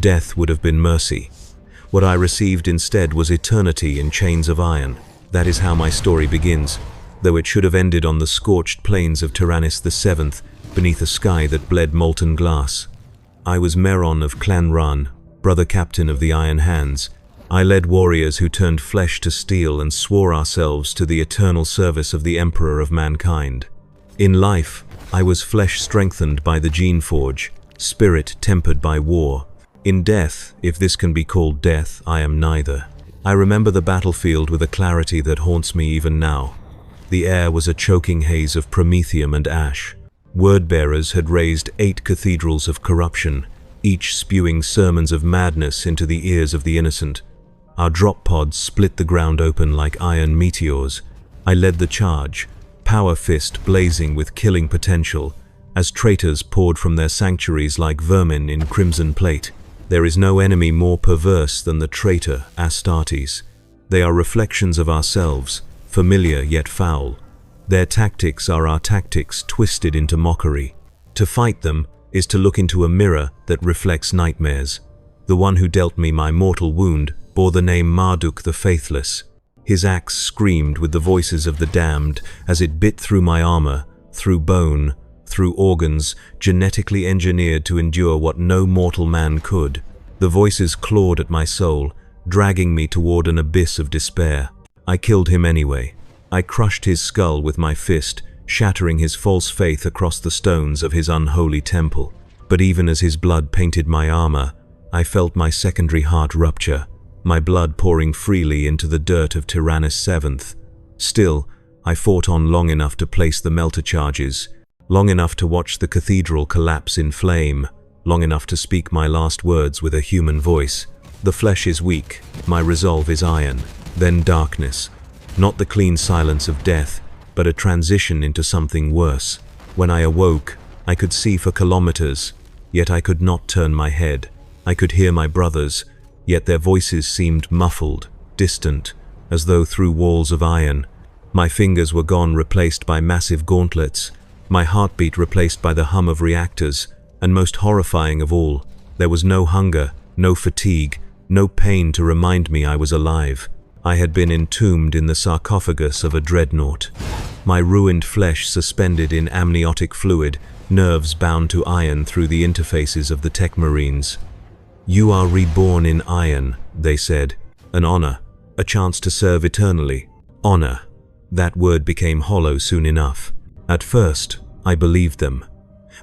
Death would have been mercy. What I received instead was eternity in chains of iron. That is how my story begins, though it should have ended on the scorched plains of Tyrannus VII, beneath a sky that bled molten glass. I was Meron of Clan Ran, brother captain of the Iron Hands. I led warriors who turned flesh to steel and swore ourselves to the eternal service of the Emperor of mankind. In life, I was flesh strengthened by the Gene Forge, spirit tempered by war. In death, if this can be called death, I am neither. I remember the battlefield with a clarity that haunts me even now. The air was a choking haze of promethium and ash. Word-bearers had raised 8 cathedrals of corruption, each spewing sermons of madness into the ears of the innocent. Our drop pods split the ground open like iron meteors. I led the charge, power fist blazing with killing potential, as traitors poured from their sanctuaries like vermin in crimson plate. There is no enemy more perverse than the traitor Astartes. They are reflections of ourselves, familiar yet foul. Their tactics are our tactics twisted into mockery. To fight them is to look into a mirror that reflects nightmares. The one who dealt me my mortal wound bore the name Marduk the Faithless. His axe screamed with the voices of the damned as it bit through my armor, through bone, through organs genetically engineered to endure what no mortal man could. The voices clawed at my soul, dragging me toward an abyss of despair. I killed him anyway. I crushed his skull with my fist, shattering his false faith across the stones of his unholy temple. But even as his blood painted my armor, I felt my secondary heart rupture, my blood pouring freely into the dirt of Tyrannus VII. Still, I fought on long enough to place the melter charges, long enough to watch the cathedral collapse in flame, long enough to speak my last words with a human voice. The flesh is weak, my resolve is iron. Then darkness. Not the clean silence of death, but a transition into something worse. When I awoke, I could see for kilometers, yet I could not turn my head. I could hear my brothers, yet their voices seemed muffled, distant, as though through walls of iron. My fingers were gone, replaced by massive gauntlets, my heartbeat replaced by the hum of reactors, and most horrifying of all, there was no hunger, no fatigue, no pain to remind me I was alive. I had been entombed in the sarcophagus of a dreadnought. My ruined flesh suspended in amniotic fluid, nerves bound to iron through the interfaces of the tech marines. "You are reborn in iron," they said. "An honor, a chance to serve eternally." Honor. That word became hollow soon enough. At first, I believed them.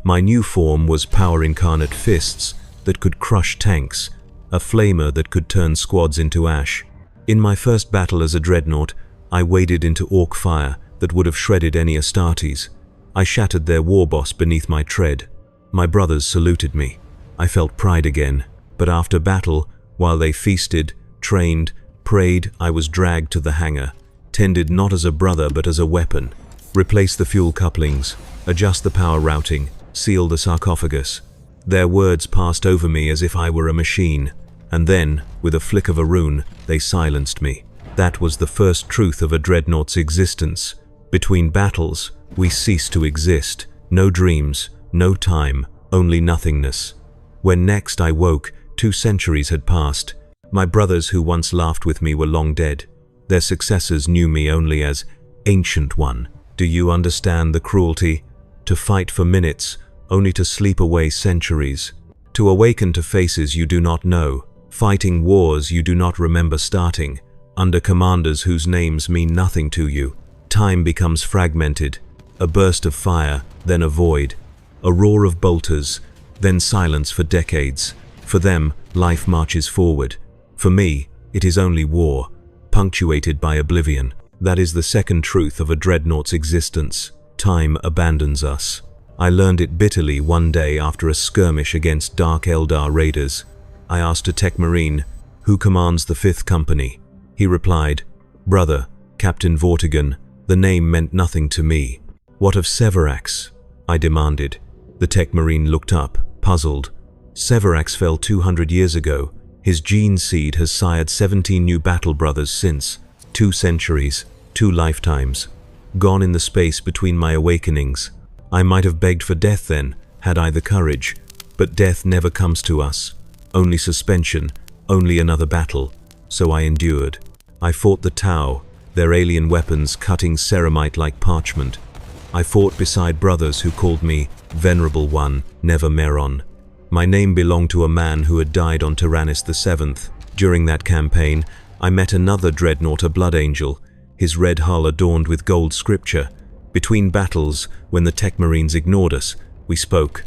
My new form was power incarnate fists that could crush tanks, a flamer that could turn squads into ash. In my first battle as a dreadnought, I waded into orc fire that would have shredded any Astartes. I shattered their war boss beneath my tread. My brothers saluted me. I felt pride again. But after battle, while they feasted, trained, prayed, I was dragged to the hangar, tended not as a brother but as a weapon. Replace the fuel couplings, adjust the power routing, seal the sarcophagus. Their words passed over me as if I were a machine, and then, with a flick of a rune, they silenced me. That was the first truth of a dreadnought's existence. Between battles, we cease to exist. No dreams, no time, only nothingness. When next I woke, 2 centuries had passed. My brothers who once laughed with me were long dead. Their successors knew me only as Ancient One. Do you understand the cruelty? To fight for minutes, only to sleep away centuries. To awaken to faces you do not know. Fighting wars you do not remember starting. Under commanders whose names mean nothing to you. Time becomes fragmented. A burst of fire, then a void. A roar of bolters, then silence for decades. For them, life marches forward. For me, it is only war, punctuated by oblivion. That is the second truth of a dreadnought's existence. Time abandons us. I learned it bitterly one day after a skirmish against Dark Eldar raiders. I asked a tech marine, "Who commands the 5th Company?" He replied, "Brother, Captain Vortigern." The name meant nothing to me. "What of Severax?" I demanded. The tech marine looked up, puzzled. "Severax fell 200 years ago. His gene seed has sired 17 new battle brothers since. 2 centuries, 2 lifetimes. Gone in the space between my awakenings. I might have begged for death then, had I the courage. But death never comes to us. only suspension, only another battle. So I endured. I fought the Tau, their alien weapons cutting ceramite like parchment. I fought beside brothers who called me Venerable One, never Meron. My name belonged to a man who had died on Tyrannus VII. During that campaign, I met another Dreadnought, a Blood Angel, his red hull adorned with gold scripture. Between battles, when the Tech Marines ignored us, we spoke.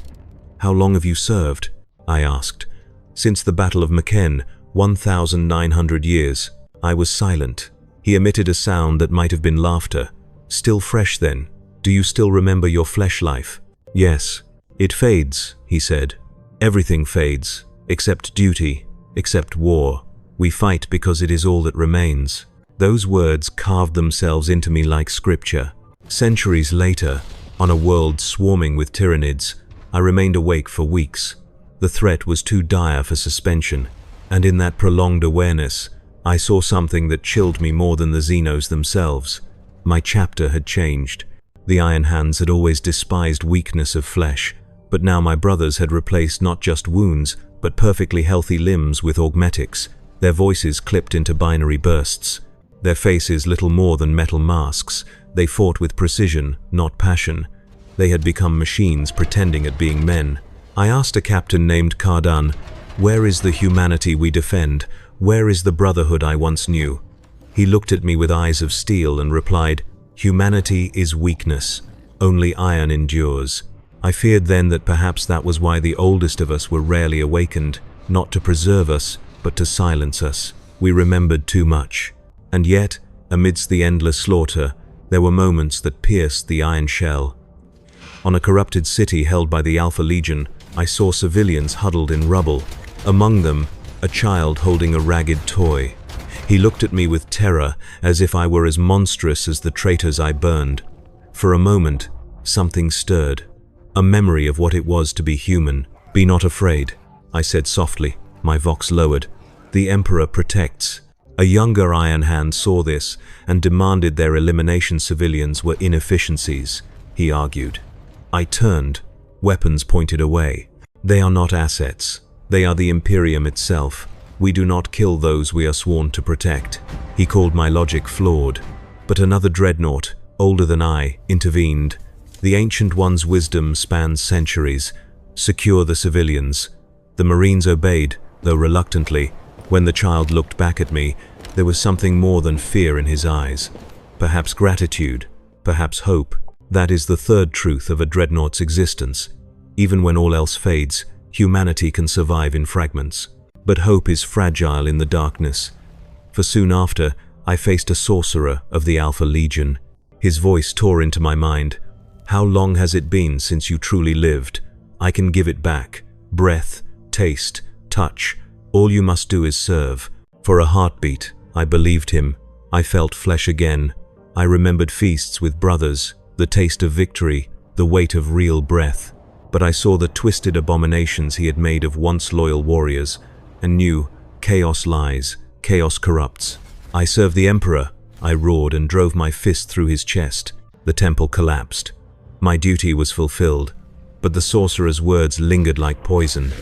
"How long have you served?" I asked. "Since the Battle of Maken, 1,900 years." I was silent. He emitted a sound that might have been laughter. "Still fresh then? Do you still remember your flesh life?" "Yes. It fades," he said. "Everything fades, except duty, except war. We fight because it is all that remains." Those words carved themselves into me like scripture. Centuries later, on a world swarming with tyrannids, I remained awake for weeks. The threat was too dire for suspension, and in that prolonged awareness, I saw something that chilled me more than the Xenos themselves. My chapter had changed. The Iron Hands had always despised weakness of flesh, but now my brothers had replaced not just wounds, but perfectly healthy limbs with augmetics, their voices clipped into binary bursts. Their faces little more than metal masks. They fought with precision, not passion. They had become machines pretending at being men. I asked a captain named Cardan, "Where is the humanity we defend? Where is the brotherhood I once knew?" He looked at me with eyes of steel and replied, "Humanity is weakness. Only iron endures." I feared then that perhaps that was why the oldest of us were rarely awakened, not to preserve us, but to silence us. We remembered too much. And yet, amidst the endless slaughter, there were moments that pierced the iron shell. On a corrupted city held by the Alpha Legion, I saw civilians huddled in rubble. Among them, a child holding a ragged toy. He looked at me with terror, as if I were as monstrous as the traitors I burned. For a moment, something stirred. A memory of what it was to be human. "Be not afraid," I said softly, my vox lowered. "The Emperor protects." A younger Iron Hand saw this and demanded their elimination. Civilians were inefficiencies, he argued. I turned, weapons pointed away. "They are not assets. They are the Imperium itself. We do not kill those we are sworn to protect." He called my logic flawed. But another Dreadnought, older than I, intervened. The Ancient One's wisdom spans centuries. "Secure the civilians." The Marines obeyed, though reluctantly. When the child looked back at me, there was something more than fear in his eyes. Perhaps gratitude, perhaps hope. That is the third truth of a Dreadnought's existence. Even when all else fades, humanity can survive in fragments. But hope is fragile in the darkness. For soon after, I faced a sorcerer of the Alpha Legion. His voice tore into my mind. "How long has it been since you truly lived? I can give it back. Breath, taste, touch. All you must do is serve." For a heartbeat, I believed him. I felt flesh again. I remembered feasts with brothers, the taste of victory, the weight of real breath. But I saw the twisted abominations he had made of once loyal warriors, and knew chaos lies, chaos corrupts. "I serve the Emperor," I roared and drove my fist through his chest. The temple collapsed. My duty was fulfilled, but the sorcerer's words lingered like poison.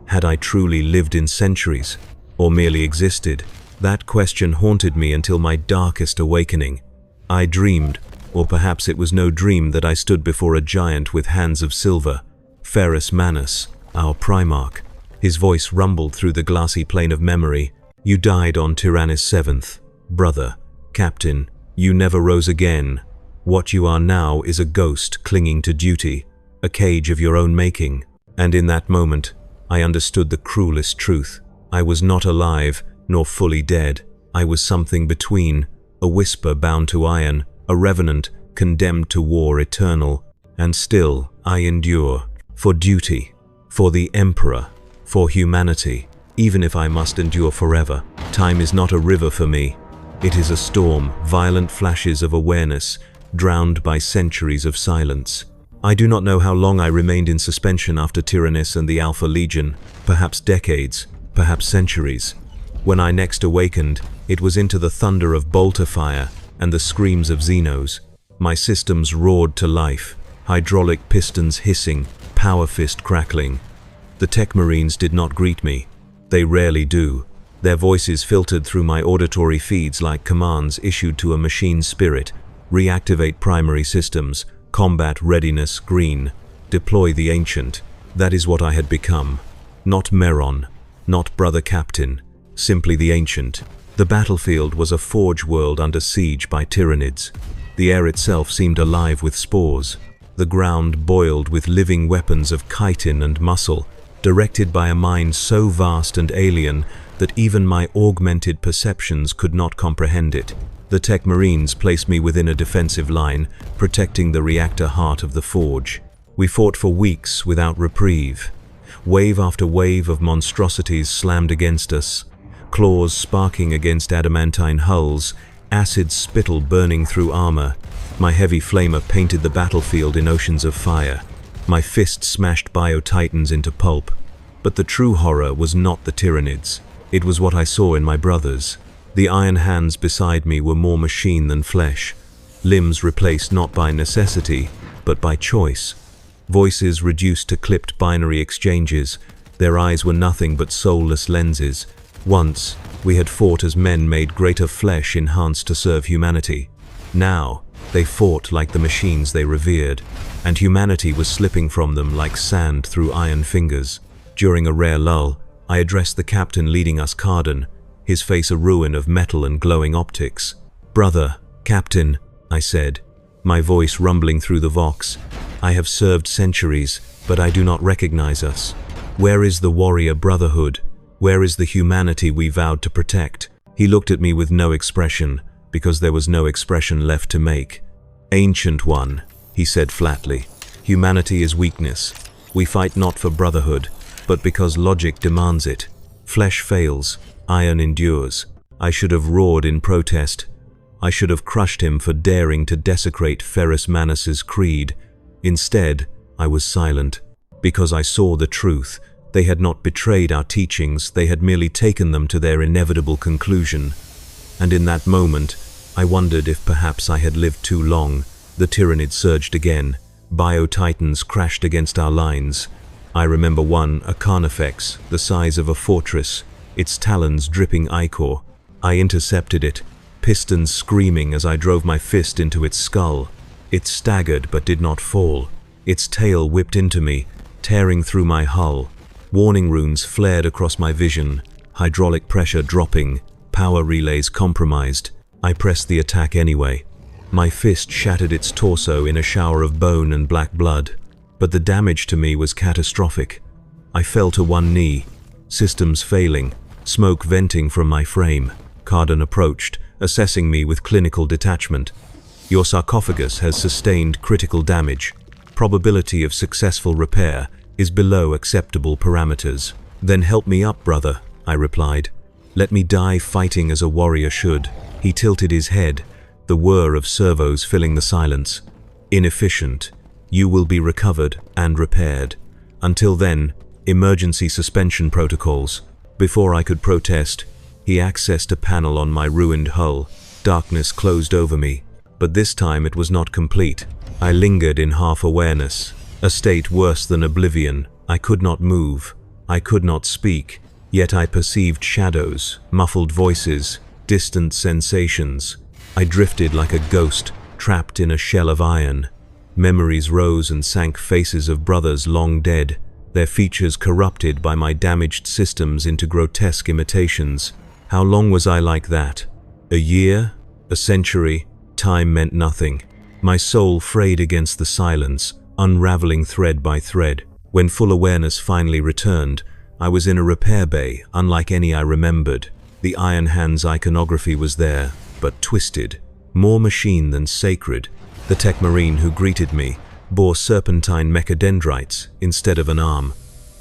Had I truly lived in centuries, or merely existed? That question haunted me until my darkest awakening. I dreamed, or perhaps it was no dream, that I stood before a giant with hands of silver, Ferrus Manus, our Primarch. His voice rumbled through the glassy plane of memory. "You died on Tyrannus VII, brother, captain. You never rose again. What you are now is a ghost clinging to duty, a cage of your own making." And in that moment, I understood the cruelest truth. I was not alive, nor fully dead. I was something between, a whisper bound to iron, a revenant condemned to war eternal. And still, I endure. For duty, for the Emperor, for humanity. Even if I must endure forever, time is not a river for me. It is a storm, violent flashes of awareness, drowned by centuries of silence. I do not know how long I remained in suspension after Tyrannus and the Alpha Legion, perhaps decades, perhaps centuries. When I next awakened, it was into the thunder of bolter fire and the screams of Xenos. My systems roared to life, hydraulic pistons hissing, power fist crackling. The Tech Marines did not greet me. They rarely do. Their voices filtered through my auditory feeds like commands issued to a machine spirit. Reactivate primary systems, combat readiness green, deploy the ancient. That is what I had become. Not Meron, not Brother Captain, simply the ancient. The battlefield was a forge world under siege by Tyranids. The air itself seemed alive with spores. The ground boiled with living weapons of chitin and muscle, directed by a mind so vast and alien that even my augmented perceptions could not comprehend it. The Tech Marines placed me within a defensive line, protecting the reactor heart of the forge. We fought for weeks without reprieve. Wave after wave of monstrosities slammed against us, claws sparking against adamantine hulls, acid spittle burning through armor. My heavy flamer painted the battlefield in oceans of fire. My fist smashed bio-titans into pulp. But the true horror was not the Tyranids. It was what I saw in my brothers. The iron hands beside me were more machine than flesh. Limbs replaced not by necessity, but by choice. Voices reduced to clipped binary exchanges. Their eyes were nothing but soulless lenses. Once, we had fought as men made great of flesh enhanced to serve humanity. Now, they fought like the machines they revered, and humanity was slipping from them like sand through iron fingers. During a rare lull, I addressed the captain leading us Carden, his face a ruin of metal and glowing optics. "Brother, Captain," I said, my voice rumbling through the vox, "I have served centuries, but I do not recognize us. Where is the warrior brotherhood? Where is the humanity we vowed to protect?" He looked at me with no expression, because there was no expression left to make. "Ancient One," he said flatly, "humanity is weakness. We fight not for brotherhood, but because logic demands it. Flesh fails, iron endures. I should have roared in protest. I should have crushed him for daring to desecrate Ferrus Manus's creed. Instead, I was silent, because I saw the truth. They had not betrayed our teachings, they had merely taken them to their inevitable conclusion. And in that moment, I wondered if perhaps I had lived too long. The Tyranid surged again. Bio-titans crashed against our lines. I remember one, a carnifex, the size of a fortress, its talons dripping ichor. I intercepted it, pistons screaming as I drove my fist into its skull. It staggered but did not fall. Its tail whipped into me, tearing through my hull. Warning runes flared across my vision, hydraulic pressure dropping, power relays compromised. I pressed the attack anyway. My fist shattered its torso in a shower of bone and black blood. But the damage to me was catastrophic. I fell to one knee, systems failing, smoke venting from my frame. Carden approached, assessing me with clinical detachment. "Your sarcophagus has sustained critical damage. Probability of successful repair is below acceptable parameters." "Then help me up, brother," I replied. "Let me die fighting as a warrior should." He tilted his head, the whir of servos filling the silence. "Inefficient. You will be recovered and repaired. Until then, emergency suspension protocols." Before I could protest, he accessed a panel on my ruined hull. Darkness closed over me, but this time it was not complete. I lingered in half-awareness, a state worse than oblivion. I could not move. I could not speak, yet I perceived shadows, muffled voices, distant sensations. I drifted like a ghost, trapped in a shell of iron. Memories rose and sank, faces of brothers long dead, their features corrupted by my damaged systems into grotesque imitations. How long was I like that? A year? A century? Time meant nothing. My soul frayed against the silence, unraveling thread by thread. When full awareness finally returned, I was in a repair bay, unlike any I remembered. The Iron Hand's iconography was there, but twisted, more machine than sacred. The Tech Marine who greeted me bore serpentine mechadendrites instead of an arm.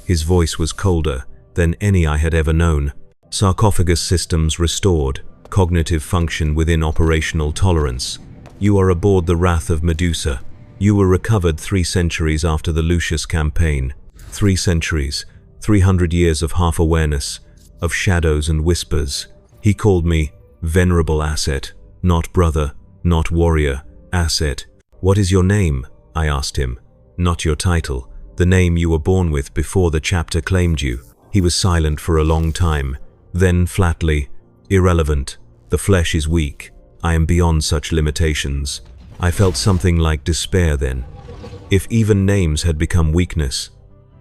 His voice was colder than any I had ever known. Sarcophagus systems restored, cognitive function within operational tolerance. You are aboard the Wrath of Medusa. You were recovered 3 centuries after the Lucius campaign. 3 centuries, 300 years of half-awareness, of shadows and whispers. He called me venerable asset, not brother, not warrior, asset. "What is your name?" I asked him. "Not your title, the name you were born with before the chapter claimed you." He was silent for a long time, then flatly, "Irrelevant. The flesh is weak. I am beyond such limitations." I felt something like despair then. If even names had become weakness,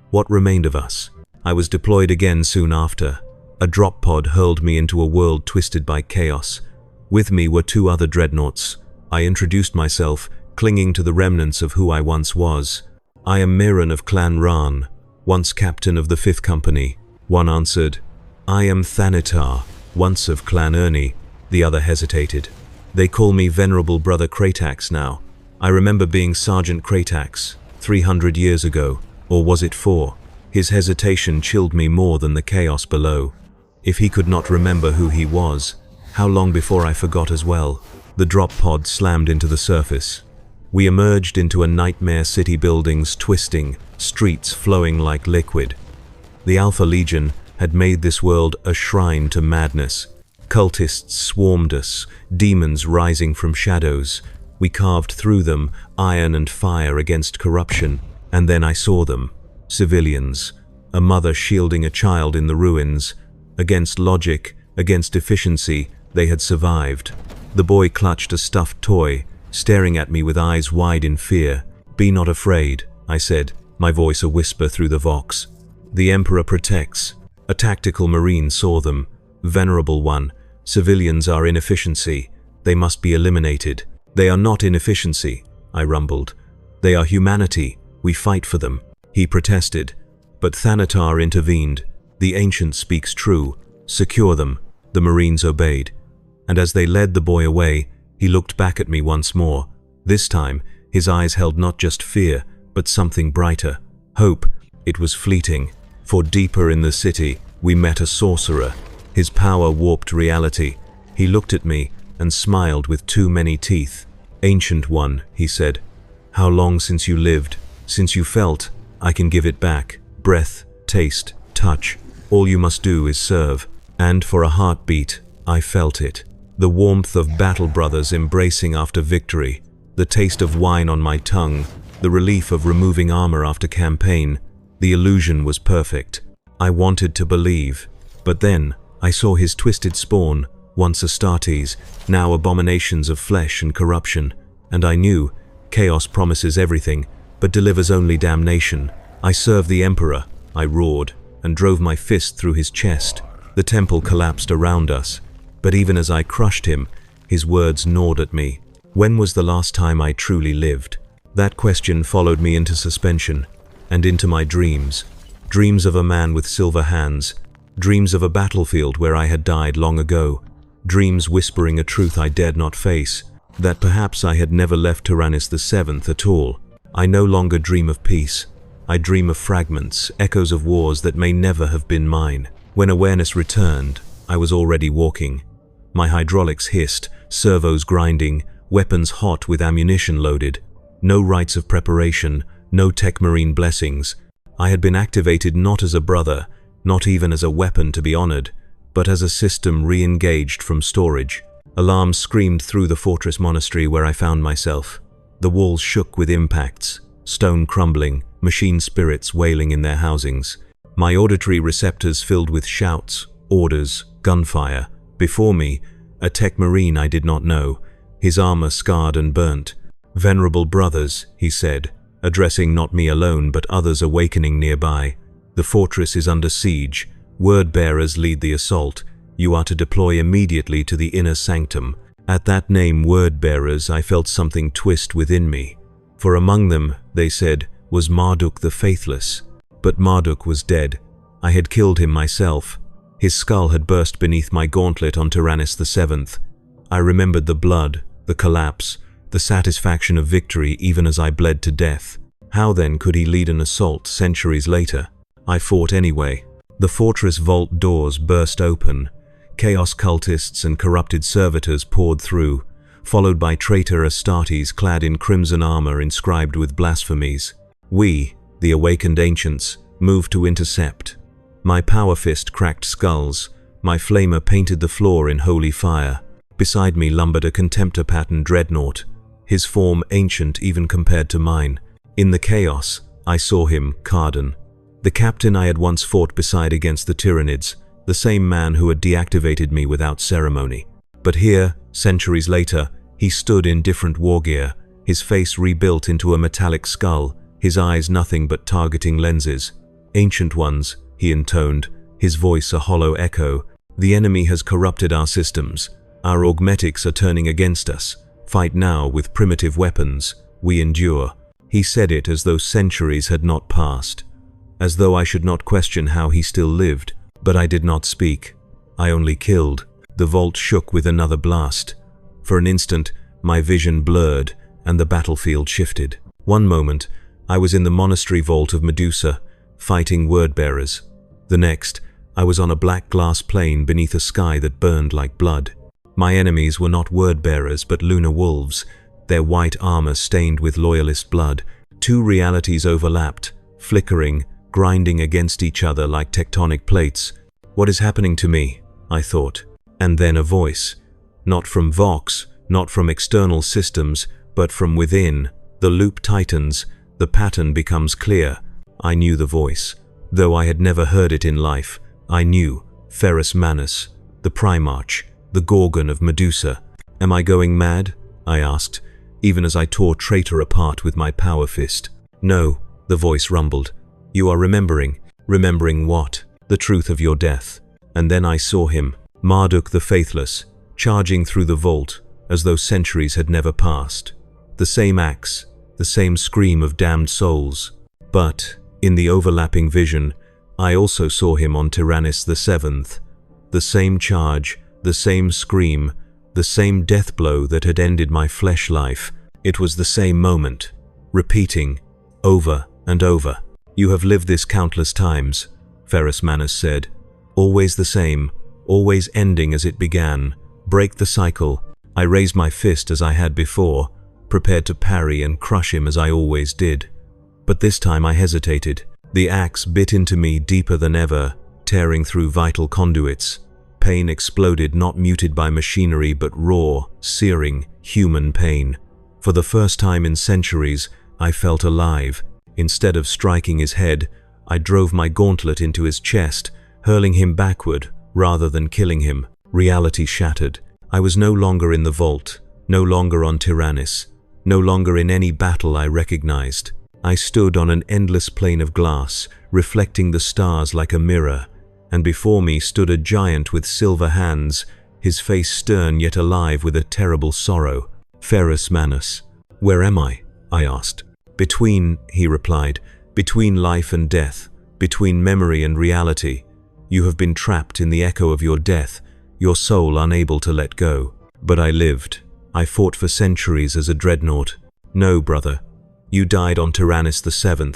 what remained of us? I was deployed again soon after. A drop pod hurled me into a world twisted by chaos. With me were 2 other dreadnoughts. I introduced myself, clinging to the remnants of who I once was. "I am Miran of Clan Ran, once captain of the 5th Company." One answered. "I am Thanatar, once of Clan Ernie." The other hesitated. "They call me Venerable Brother Kratax now. I remember being Sergeant Kratax 300 years ago, or was it 4? His hesitation chilled me more than the chaos below. If he could not remember who he was, how long before I forgot as well? The drop pod slammed into the surface. We emerged into a nightmare city, buildings twisting, streets flowing like liquid. The Alpha Legion had made this world a shrine to madness. Cultists swarmed us, demons rising from shadows. We carved through them, iron and fire against corruption, and then I saw them. Civilians, a mother shielding a child in the ruins. Against logic, against efficiency, they had survived. The boy clutched a stuffed toy, staring at me with eyes wide in fear. "Be not afraid," I said, my voice a whisper through the vox. "The Emperor protects." A tactical marine saw them. "Venerable One, civilians are inefficiency. They must be eliminated." "They are not inefficiency," I rumbled. "They are humanity. We fight for them." He protested, but Thanatar intervened. "The Ancient speaks true. Secure them." The Marines obeyed, and as they led the boy away, he looked back at me once more. This time, his eyes held not just fear, but something brighter. Hope. It was fleeting, for deeper in the city, we met a sorcerer. His power warped reality. He looked at me and smiled with too many teeth. "Ancient One," he said, "how long since you lived? Since you felt? I can give it back. Breath, taste, touch. All you must do is serve." And for a heartbeat, I felt it. The warmth of battle brothers embracing after victory, the taste of wine on my tongue, the relief of removing armor after campaign. The illusion was perfect. I wanted to believe. But then, I saw his twisted spawn, once Astartes, now abominations of flesh and corruption, and I knew, chaos promises everything, but delivers only damnation. "I serve the Emperor," I roared, and drove my fist through his chest. The temple collapsed around us, but even as I crushed him, his words gnawed at me. When was the last time I truly lived? That question followed me into suspension, and into my dreams. Dreams of a man with silver hands, dreams of a battlefield where I had died long ago, dreams whispering a truth I dared not face, that perhaps I had never left Tyrannus VII at all. I no longer dream of peace. I dream of fragments, echoes of wars that may never have been mine. When awareness returned, I was already walking. My hydraulics hissed, servos grinding, weapons hot with ammunition loaded. No rites of preparation, no tech marine blessings. I had been activated not as a brother, not even as a weapon to be honored, but as a system re-engaged from storage. Alarms screamed through the fortress monastery where I found myself. The walls shook with impacts, stone crumbling, machine spirits wailing in their housings. My auditory receptors filled with shouts, orders, gunfire. Before me, a tech marine I did not know, his armor scarred and burnt. "Venerable brothers," he said, addressing not me alone but others awakening nearby. "The fortress is under siege. Word-bearers lead the assault. You are to deploy immediately to the inner sanctum." At that name, word-bearers, I felt something twist within me. For among them, they said, was Marduk the Faithless. But Marduk was dead. I had killed him myself. His skull had burst beneath my gauntlet on Tyrannus VII. I remembered the blood, the collapse, the satisfaction of victory even as I bled to death. How then could he lead an assault centuries later? I fought anyway. The fortress vault doors burst open. Chaos cultists and corrupted servitors poured through, followed by traitor Astartes clad in crimson armor inscribed with blasphemies. We, the awakened ancients, moved to intercept. My power fist cracked skulls. My flamer painted the floor in holy fire. Beside me lumbered a contemptor-patterned Dreadnought, his form ancient even compared to mine. In the chaos, I saw him, Cardan. The captain I had once fought beside against the Tyranids, the same man who had deactivated me without ceremony. But here, centuries later, he stood in different war gear, his face rebuilt into a metallic skull, his eyes nothing but targeting lenses. "Ancient ones," he intoned, his voice a hollow echo. "The enemy has corrupted our systems. Our augmetics are turning against us. Fight now with primitive weapons. We endure." He said it as though centuries had not passed, as though I should not question how he still lived. But I did not speak. I only killed. The vault shook with another blast. For an instant, my vision blurred, and the battlefield shifted. One moment, I was in the monastery vault of Medusa, fighting word-bearers. The next, I was on a black glass plain beneath a sky that burned like blood. My enemies were not word-bearers but lunar wolves, their white armor stained with loyalist blood. Two realities overlapped, flickering, grinding against each other like tectonic plates. What is happening to me? I thought. And then a voice. Not from Vox, not from external systems, but from within. The loop tightens, the pattern becomes clear. I knew the voice. Though I had never heard it in life, I knew. Ferrus Manus, the Primarch, the Gorgon of Medusa. Am I going mad? I asked, even as I tore Traitor apart with my power fist. No, the voice rumbled. You are remembering. Remembering what? The truth of your death. And then I saw him, Marduk the Faithless, charging through the vault, as though centuries had never passed. The same axe, the same scream of damned souls. But, in the overlapping vision, I also saw him on Tyrannus VII. The same charge, the same scream, the same death blow that had ended my flesh life. It was the same moment, repeating, over and over. You have lived this countless times, Ferrus Manus said. Always the same, always ending as it began. Break the cycle. I raised my fist as I had before, prepared to parry and crush him as I always did. But this time I hesitated. The axe bit into me deeper than ever, tearing through vital conduits. Pain exploded, not muted by machinery but raw, searing, human pain. For the first time in centuries, I felt alive. Instead of striking his head, I drove my gauntlet into his chest, hurling him backward rather than killing him. Reality shattered. I was no longer in the vault, no longer on Tyrannus, no longer in any battle I recognized. I stood on an endless plain of glass, reflecting the stars like a mirror, and before me stood a giant with silver hands, his face stern yet alive with a terrible sorrow. Ferrus Manus. Where am I? I asked. Between, he replied, between life and death, between memory and reality. You have been trapped in the echo of your death, your soul unable to let go. But I lived. I fought for centuries as a Dreadnought. No, brother. You died on Tyrannus VII.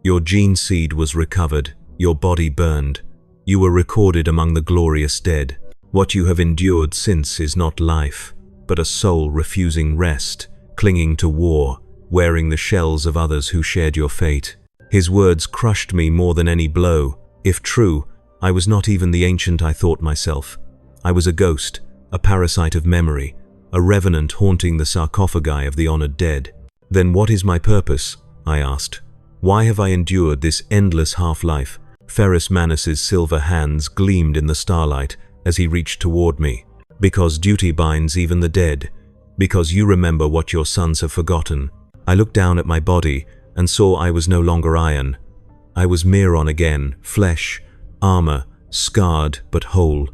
Your gene seed was recovered, your body burned. You were recorded among the glorious dead. What you have endured since is not life, but a soul refusing rest, clinging to war, wearing the shells of others who shared your fate. His words crushed me more than any blow. If true, I was not even the ancient I thought myself. I was a ghost, a parasite of memory, a revenant haunting the sarcophagi of the honored dead. Then what is my purpose? I asked. Why have I endured this endless half-life? Ferrus Manus's silver hands gleamed in the starlight as he reached toward me. Because duty binds even the dead. Because you remember what your sons have forgotten. I looked down at my body and saw I was no longer iron. I was Miron again, flesh, armor, scarred but whole.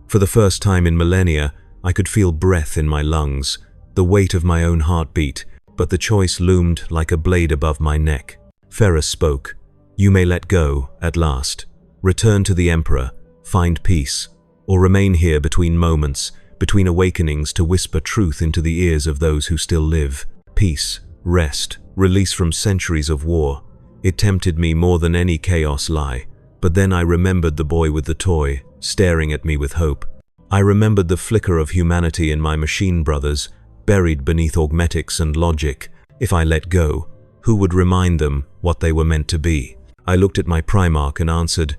For the first time in millennia, I could feel breath in my lungs, the weight of my own heartbeat, but the choice loomed like a blade above my neck. Ferrus spoke. You may let go, at last. Return to the Emperor, find peace, or remain here between moments, between awakenings to whisper truth into the ears of those who still live. Peace, rest, release from centuries of war. It tempted me more than any chaos lie. But then I remembered the boy with the toy, staring at me with hope. I remembered the flicker of humanity in my machine brothers, buried beneath augmetics and logic. If I let go, who would remind them what they were meant to be? I looked at my Primarch and answered,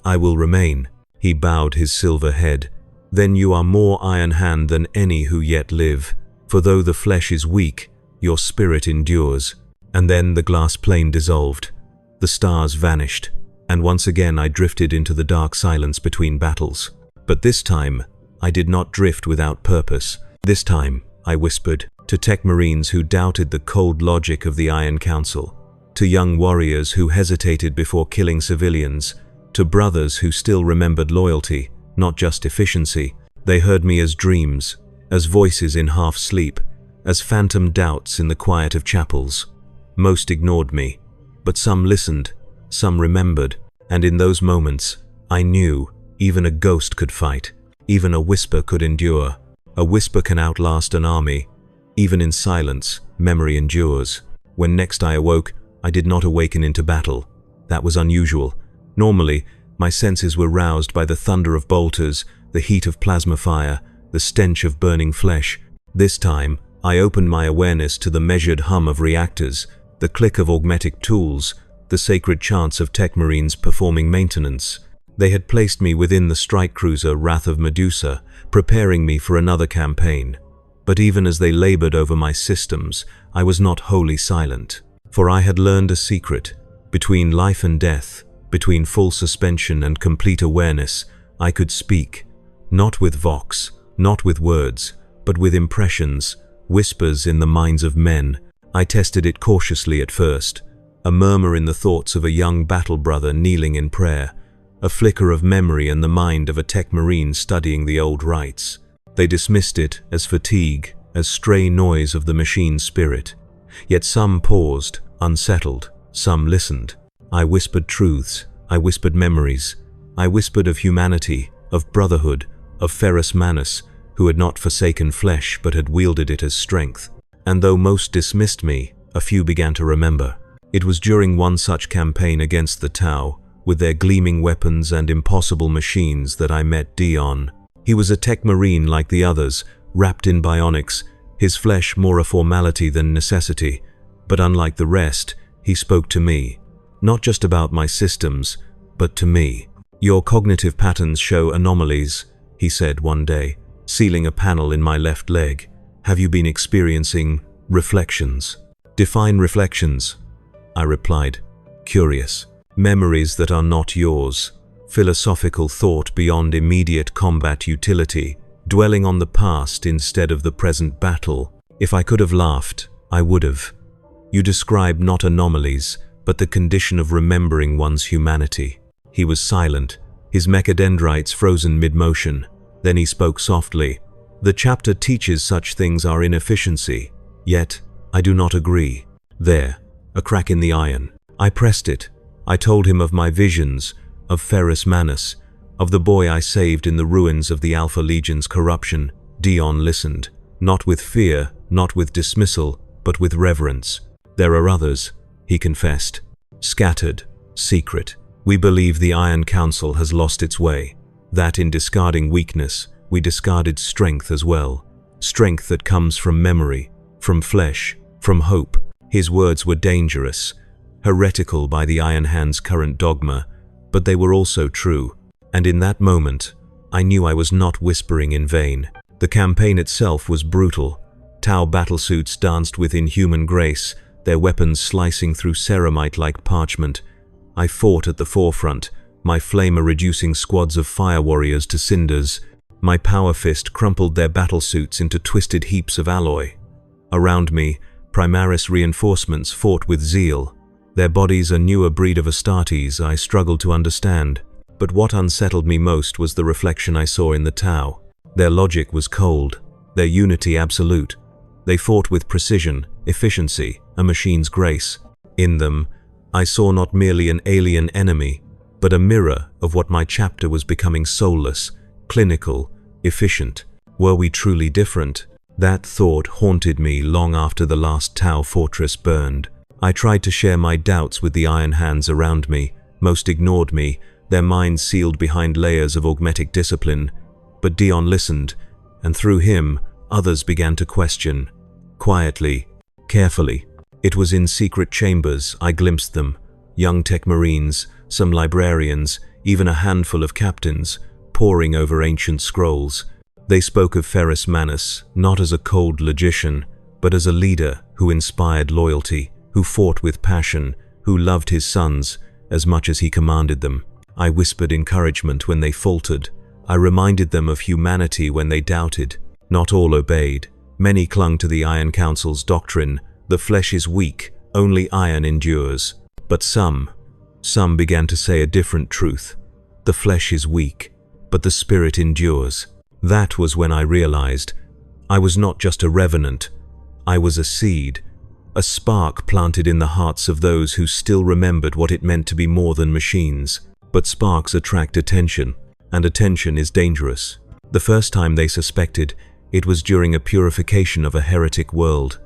I will remain. He bowed his silver head. Then you are more iron hand than any who yet live. For though the flesh is weak, your spirit endures. And then the glass plane dissolved. The stars vanished. and once again I drifted into the dark silence between battles. But this time, I did not drift without purpose. This time, I whispered to tech marines who doubted the cold logic of the Iron Council, to young warriors who hesitated before killing civilians, to brothers who still remembered loyalty, not just efficiency. They heard me as dreams, as voices in half-sleep, as phantom doubts in the quiet of chapels. Most ignored me, but some listened, some remembered, and in those moments, I knew even a ghost could fight, even a whisper could endure. A whisper can outlast an army. Even in silence, memory endures. When next I awoke, I did not awaken into battle. That was unusual. Normally, my senses were roused by the thunder of bolters, the heat of plasma fire, the stench of burning flesh. This time, I opened my awareness to the measured hum of reactors, the click of augmetic tools, the sacred chants of tech marines performing maintenance. They had placed me within the strike cruiser Wrath of Medusa, preparing me for another campaign. But even as they labored over my systems, I was not wholly silent. For I had learned a secret. Between life and death, between full suspension and complete awareness, I could speak. Not with vox, not with words, but with impressions, whispers in the minds of men. I tested it cautiously at first. A murmur in the thoughts of a young battle brother kneeling in prayer. A flicker of memory in the mind of a tech marine studying the old rites. They dismissed it as fatigue, as stray noise of the machine's spirit. Yet some paused, unsettled, some listened. I whispered truths, I whispered memories. I whispered of humanity, of brotherhood, of Ferrus Manus, who had not forsaken flesh but had wielded it as strength. And though most dismissed me, a few began to remember. It was during one such campaign against the Tau, with their gleaming weapons and impossible machines, that I met Dion. He was a tech marine like the others, wrapped in bionics, his flesh more a formality than necessity. But unlike the rest, he spoke to me. Not just about my systems, but to me. "Your cognitive patterns show anomalies," he said one day, sealing a panel in my left leg. "Have you been experiencing reflections?" "Define reflections," I replied, curious. "Memories that are not yours. Philosophical thought beyond immediate combat utility, dwelling on the past instead of the present battle." If I could have laughed, I would have. "You describe not anomalies, but the condition of remembering one's humanity." He was silent, his mechadendrites frozen mid-motion. Then he spoke softly. "The chapter teaches such things are inefficiency, yet I do not agree." There, a crack in the iron. I pressed it. I told him of my visions, of Ferrus Manus, of the boy I saved in the ruins of the Alpha Legion's corruption. Dion listened, not with fear, not with dismissal, but with reverence. "There are others," he confessed. "Scattered, secret. We believe the Iron Council has lost its way. That in discarding weakness, we discarded strength as well. Strength that comes from memory, from flesh, from hope." His words were dangerous, heretical by the Iron Hand's current dogma, but they were also true. And in that moment, I knew I was not whispering in vain. The campaign itself was brutal. Tau battlesuits danced with inhuman grace, their weapons slicing through ceramite like parchment. I fought at the forefront, my flamer reducing squads of fire warriors to cinders. My power fist crumpled their battlesuits into twisted heaps of alloy. Around me, Primaris reinforcements fought with zeal. Their bodies a newer breed of Astartes I struggled to understand. But what unsettled me most was the reflection I saw in the Tau. Their logic was cold, their unity absolute. They fought with precision, efficiency, a machine's grace. In them, I saw not merely an alien enemy, but a mirror of what my chapter was becoming: soulless, clinical, efficient. Were we truly different? That thought haunted me long after the last Tau fortress burned. I tried to share my doubts with the Iron Hands around me. Most ignored me, their minds sealed behind layers of augmetic discipline. But Dion listened, and through him, others began to question. Quietly, carefully. It was in secret chambers I glimpsed them. Young tech marines, some librarians, even a handful of captains, poring over ancient scrolls. They spoke of Ferrus Manus, not as a cold logician, but as a leader who inspired loyalty, who fought with passion, who loved his sons, as much as he commanded them. I whispered encouragement when they faltered. I reminded them of humanity when they doubted. Not all obeyed. Many clung to the Iron Council's doctrine: the flesh is weak, only iron endures. But some began to say a different truth. The flesh is weak, but the spirit endures. That was when I realized I was not just a revenant. I was a seed, a spark planted in the hearts of those who still remembered what it meant to be more than machines. But sparks attract attention, and attention is dangerous. The first time they suspected, it was during a purification of a heretic world.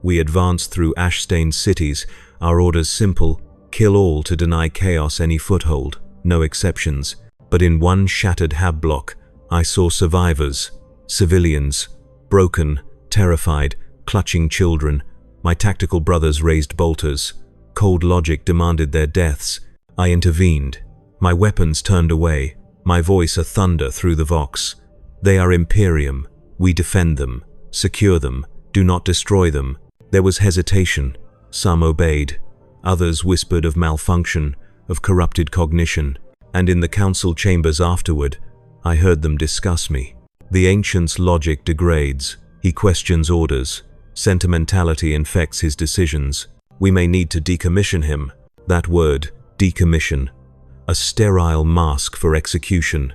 We advanced through ash-stained cities, our orders simple: kill all to deny chaos any foothold, no exceptions. But in one shattered hab block, I saw survivors, civilians, broken, terrified, clutching children. My tactical brothers raised bolters. Cold logic demanded their deaths. I intervened. My weapons turned away, my voice a thunder through the vox. They are Imperium. We defend them, secure them, do not destroy them. There was hesitation. Some obeyed. Others whispered of malfunction, of corrupted cognition. And in the council chambers afterward, I heard them discuss me. The ancient's logic degrades. He questions orders. Sentimentality infects his decisions. We may need to decommission him. That word, decommission. A sterile mask for execution.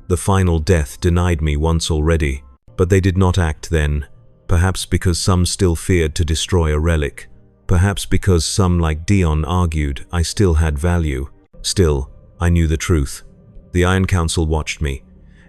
The final death denied me once already. But they did not act then. Perhaps because some still feared to destroy a relic. Perhaps because some, like Dion, argued I still had value. Still, I knew the truth. The Iron Council watched me,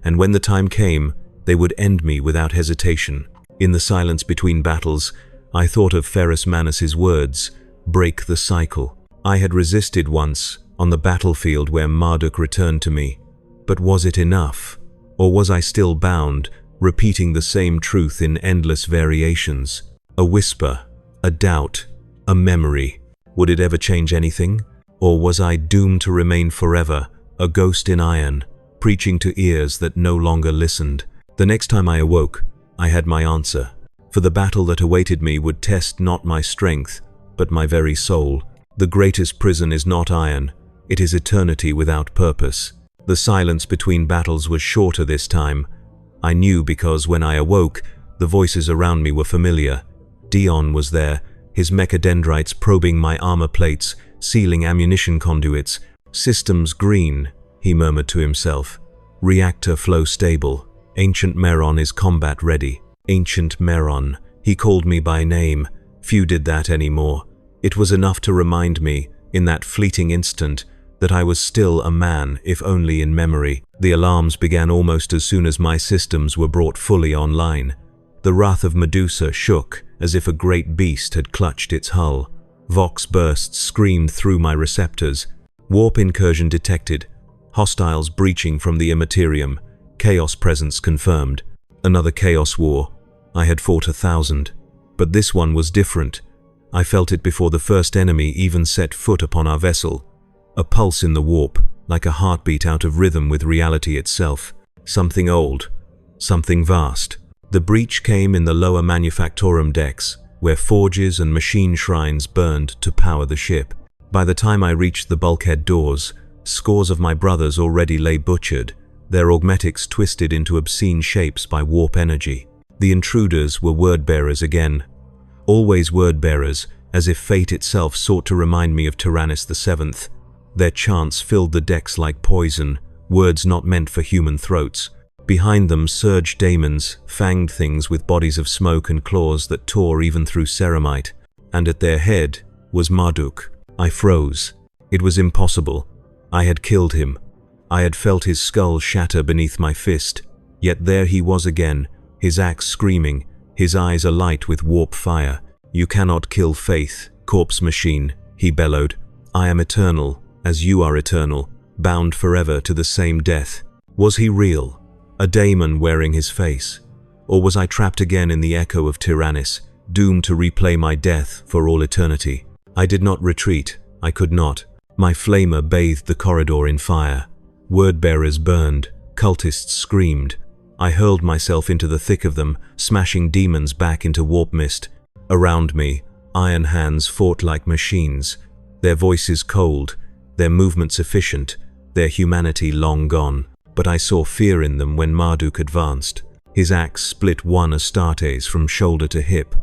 and when the time came, they would end me without hesitation. In the silence between battles, I thought of Ferrus Manus's words: break the cycle. I had resisted once, on the battlefield where Marduk returned to me. But was it enough? Or was I still bound, repeating the same truth in endless variations? A whisper, a doubt, a memory. Would it ever change anything? Or was I doomed to remain forever, a ghost in iron, preaching to ears that no longer listened? The next time I awoke, I had my answer. For the battle that awaited me would test not my strength, but my very soul. The greatest prison is not iron, it is eternity without purpose. The silence between battles was shorter this time. I knew because when I awoke, the voices around me were familiar. Dion was there, his mechadendrites probing my armor plates, sealing ammunition conduits. Systems green, he murmured to himself. Reactor flow stable. Ancient Meron is combat ready. Ancient Meron. He called me by name. Few did that anymore. It was enough to remind me, in that fleeting instant, that I was still a man, if only in memory. The alarms began almost as soon as my systems were brought fully online. The wrath of Medusa shook, as if a great beast had clutched its hull. Vox bursts screamed through my receptors. Warp incursion detected. Hostiles breaching from the Imperium. Chaos presence confirmed. Another chaos war. I had fought 1,000. But this one was different. I felt it before the first enemy even set foot upon our vessel. A pulse in the warp, like a heartbeat out of rhythm with reality itself. Something old. Something vast. The breach came in the lower manufactorum decks, where forges and machine shrines burned to power the ship. By the time I reached the bulkhead doors, scores of my brothers already lay butchered, their augmetics twisted into obscene shapes by warp energy. The intruders were word-bearers again. Always word-bearers, as if fate itself sought to remind me of Tyrannus VII. Their chants filled the decks like poison, words not meant for human throats. Behind them surged daemons, fanged things with bodies of smoke and claws that tore even through ceramite. And at their head was Marduk. I froze. It was impossible. I had killed him. I had felt his skull shatter beneath my fist. Yet there he was again, his axe screaming, his eyes alight with warp fire. You cannot kill faith, corpse machine, he bellowed. I am eternal, as you are eternal, bound forever to the same death. Was he real? A daemon wearing his face? Or was I trapped again in the echo of Tyrannus, doomed to replay my death for all eternity? I did not retreat. I could not. My flamer bathed the corridor in fire. Word-bearers burned. Cultists screamed. I hurled myself into the thick of them, smashing demons back into warp mist. Around me, iron hands fought like machines. Their voices cold, their movements efficient, their humanity long gone. But I saw fear in them when Marduk advanced. His axe split one Astartes from shoulder to hip.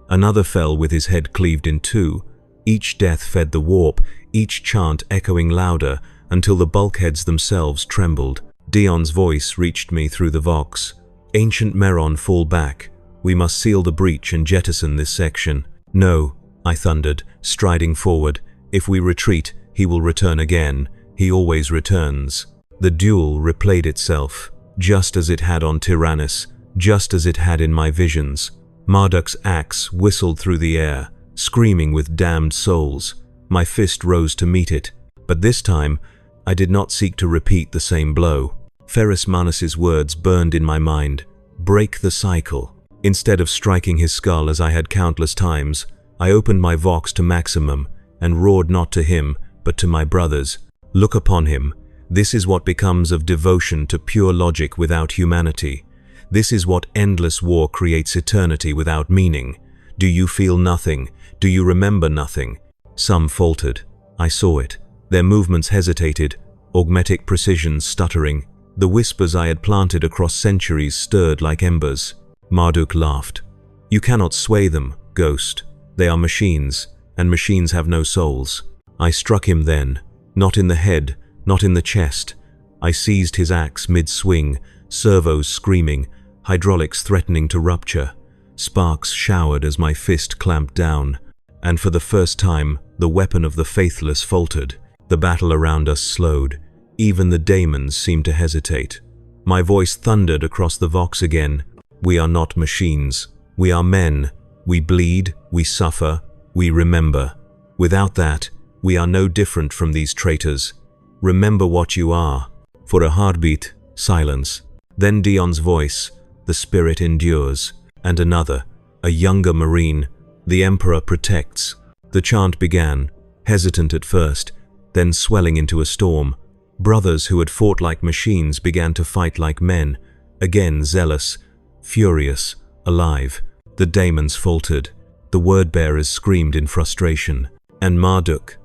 Another fell with his head cleaved in two. Each death fed the warp, each chant echoing louder, until the bulkheads themselves trembled. Dion's voice reached me through the vox. "Ancient Meron, fall back. We must seal the breach and jettison this section." "No," I thundered, striding forward. "If we retreat, he will return again. He always returns." The duel replayed itself, just as it had on Tyrannus, just as it had in my visions. Marduk's axe whistled through the air, screaming with damned souls. My fist rose to meet it, but this time I did not seek to repeat the same blow. Ferrus Manus's words burned in my mind. Break the cycle. Instead of striking his skull as I had countless times, I opened my vox to maximum and roared not to him, but to my brothers. Look upon him. This is what becomes of devotion to pure logic without humanity. This is what endless war creates eternity without meaning. Do you feel nothing? Do you remember nothing? Some faltered. I saw it. Their movements hesitated, augmetic precision stuttering. The whispers I had planted across centuries stirred like embers. Marduk laughed. "You cannot sway them, ghost. They are machines, and machines have no souls." I struck him then, not in the head, not in the chest. I seized his axe mid-swing, servos screaming, hydraulics threatening to rupture. Sparks showered as my fist clamped down, and for the first time, the weapon of the faithless faltered. The battle around us slowed. Even the daemons seemed to hesitate. My voice thundered across the vox again. "We are not machines. We are men. We bleed, we suffer, we remember. Without that, we are no different from these traitors. Remember what you are." For a heartbeat, silence. Then Dion's voice, "The spirit endures." And another, a younger marine, "The Emperor protects." The chant began, hesitant at first, then swelling into a storm. Brothers who had fought like machines began to fight like men, again zealous, furious, alive. The daemons faltered. The word-bearers screamed in frustration. And Marduk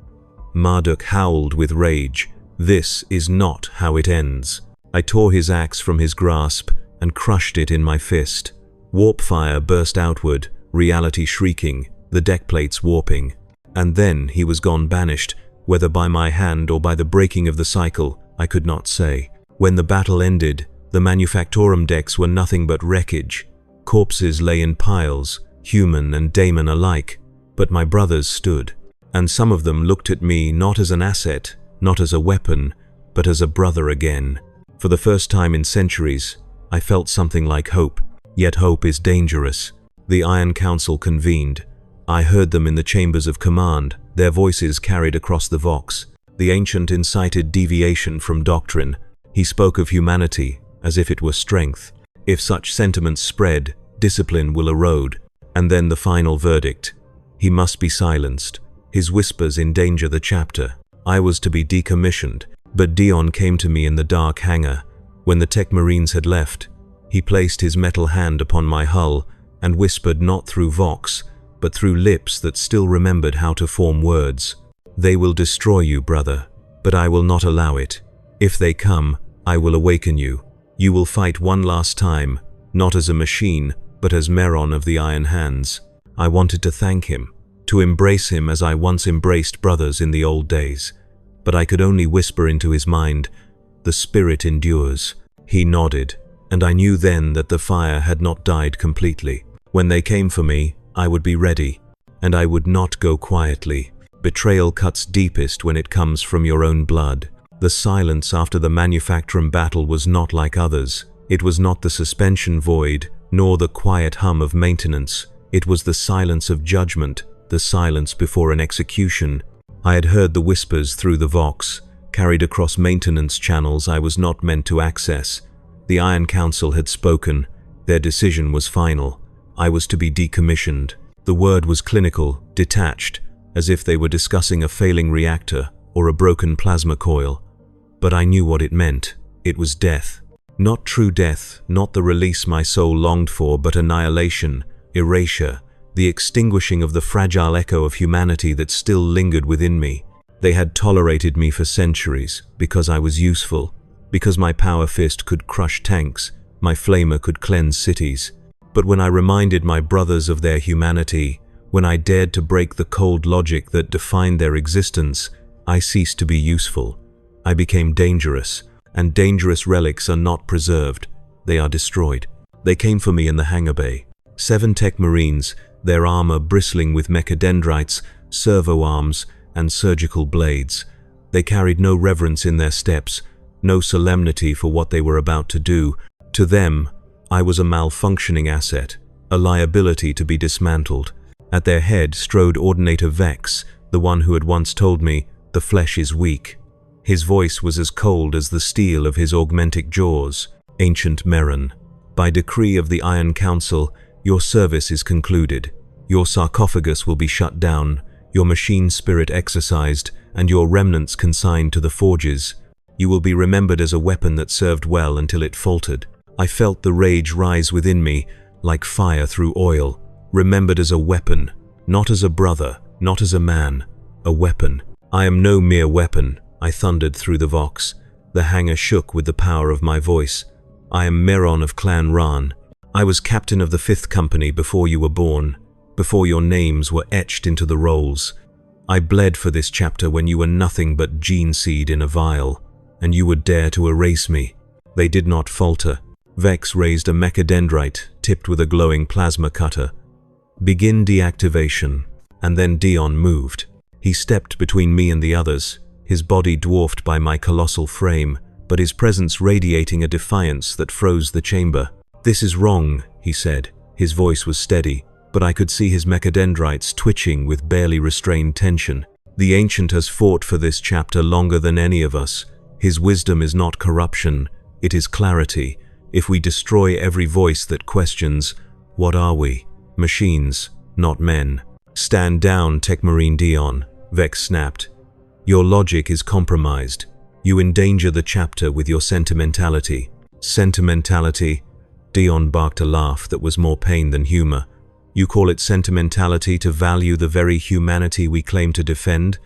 howled with rage. "This is not how it ends." I tore his axe from his grasp and crushed it in my fist. Warp fire burst outward, reality shrieking, the deck plates warping. And then he was gone, banished, whether by my hand or by the breaking of the cycle, I could not say. When the battle ended, the Manufactorum decks were nothing but wreckage. Corpses lay in piles, human and daemon alike, but my brothers stood. And some of them looked at me not as an asset, not as a weapon, but as a brother again. For the first time in centuries, I felt something like hope, yet hope is dangerous. The Iron Council convened. I heard them in the chambers of command, their voices carried across the vox. The ancient incited deviation from doctrine. He spoke of humanity as if it were strength. If such sentiments spread, discipline will erode. And then the final verdict. He must be silenced. His whispers endanger the chapter. I was to be decommissioned, but Dion came to me in the dark hangar. When the tech marines had left, he placed his metal hand upon my hull and whispered not through vox, but through lips that still remembered how to form words. "They will destroy you, brother, but I will not allow it. If they come, I will awaken you. You will fight one last time, not as a machine, but as Meron of the Iron Hands." I wanted to thank him, to embrace him as I once embraced brothers in the old days. But I could only whisper into his mind, "The spirit endures." He nodded, and I knew then that the fire had not died completely. When they came for me, I would be ready, and I would not go quietly. Betrayal cuts deepest when it comes from your own blood. The silence after the Manufactorum battle was not like others. It was not the suspension void, nor the quiet hum of maintenance. It was the silence of judgment, the silence before an execution. I had heard the whispers through the vox, carried across maintenance channels I was not meant to access. The Iron Council had spoken. Their decision was final. I was to be decommissioned. The word was clinical, detached, as if they were discussing a failing reactor or a broken plasma coil. But I knew what it meant. It was death. Not true death, not the release my soul longed for, but annihilation, erasure, the extinguishing of the fragile echo of humanity that still lingered within me. They had tolerated me for centuries because I was useful, because my power fist could crush tanks, my flamer could cleanse cities. But when I reminded my brothers of their humanity, when I dared to break the cold logic that defined their existence, I ceased to be useful. I became dangerous, and dangerous relics are not preserved, they are destroyed. They came for me in the hangar bay. 7 tech marines, their armor bristling with mechadendrites, servo arms, and surgical blades. They carried no reverence in their steps, no solemnity for what they were about to do. To them, I was a malfunctioning asset, a liability to be dismantled. At their head strode Ordinator Vex, the one who had once told me, "The flesh is weak." His voice was as cold as the steel of his augmentic jaws. "Ancient Meron, by decree of the Iron Council, your service is concluded. Your sarcophagus will be shut down, your machine spirit exorcised, and your remnants consigned to the forges. You will be remembered as a weapon that served well until it faltered." I felt the rage rise within me, like fire through oil. Remembered as a weapon, not as a brother, not as a man, a weapon. "I am no mere weapon," I thundered through the vox. The hangar shook with the power of my voice. "I am Meron of Clan Ran. I was captain of the 5th Company before you were born, before your names were etched into the rolls. I bled for this chapter when you were nothing but gene seed in a vial, and you would dare to erase me." They did not falter. Vex raised a mechadendrite tipped with a glowing plasma cutter. "Begin deactivation," and then Dion moved. He stepped between me and the others, his body dwarfed by my colossal frame, but his presence radiating a defiance that froze the chamber. "This is wrong," he said. His voice was steady, but I could see his mechadendrites twitching with barely restrained tension. "The Ancient has fought for this chapter longer than any of us. His wisdom is not corruption, it is clarity. If we destroy every voice that questions, what are we? Machines, not men." "Stand down, Tech Marine Dion," Vex snapped. "Your logic is compromised. You endanger the chapter with your sentimentality." "Sentimentality?" Dion barked a laugh that was more pain than humor. "You call it sentimentality to value the very humanity we claim to defend?